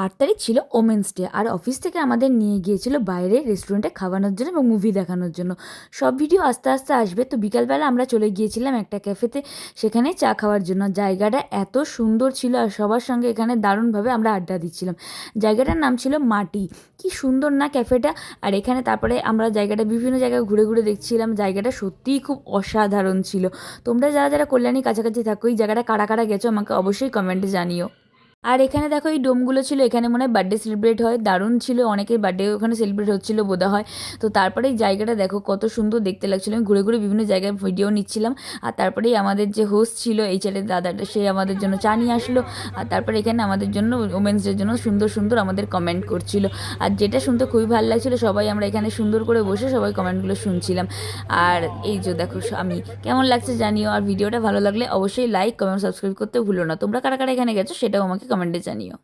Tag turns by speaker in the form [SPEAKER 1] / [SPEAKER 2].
[SPEAKER 1] 8 তারিখ ছিল women's day, আর office থেকে আমাদের নিয়ে গিয়েছিল বাইরে রেস্টুরেন্টে খাওয়ানোর জন্য এবং মুভি দেখানোর জন্য। সব ভিডিও আস্তে আস্তে আসবে। তো বিকালবেলা আমরা চলে গিয়েছিলাম একটা ক্যাফেতে, সেখানে চা খাওয়ার জন্য। জায়গাটা এত সুন্দর ছিল আর সবার সঙ্গে এখানে দারুণভাবে আমরা আড্ডা দিচ্ছিলাম। জায়গাটার নাম ছিল মাটি। কি সুন্দর না ক্যাফেটা! আর এখানে তারপরে আমরা জায়গাটা বিভিন্ন জায়গায় ঘুরে ঘুরে দেখছিলাম। জায়গাটা সত্যিই খুব অসাধারণ ছিল। তোমরা যারা যারা কল্যাণীর কাছাকাছি থাকো, এই জায়গাটা কারা কারা গেছো আমাকে অবশ্যই কমেন্টে জানিও। আর এখানে দেখো এই ডোমগুলো ছিল, এখানে মনে হয় বার্থডে সেলিব্রেট হয়। দারুণ ছিল, অনেকের বার্থডে ওখানে সেলিব্রেট হচ্ছিল বোধ হয়। তো তারপরে এই জায়গাটা দেখো কত সুন্দর দেখতে লাগছিলো। আমি ঘুরে ঘুরে বিভিন্ন জায়গায় ভিডিও নিচ্ছিলাম। আর তারপরেই আমাদের যে হোস্ট ছিল এই ছেলের দাদাটা, সে আমাদের জন্য চা নিয়ে আসলো। আর তারপরে এখানে আমাদের জন্য ওমেন্স ডের জন্য সুন্দর সুন্দর আমাদের কমেন্ট করছিল। আর যেটা শুনতে খুবই ভালো লাগছিলো, সবাই আমরা এখানে সুন্দর করে বসে সবাই কমেন্টগুলো শুনছিলাম। আর এই যে দেখো আমি কেমন লাগছে জানিও। আর ভিডিওটা ভালো লাগলে অবশ্যই লাইক কমেন্ট সাবস্ক্রাইব করতে ভুলো না। তোমরা কারা কারা এখানে গেছো সেটাও আমাকে কমেন্টে জানিও।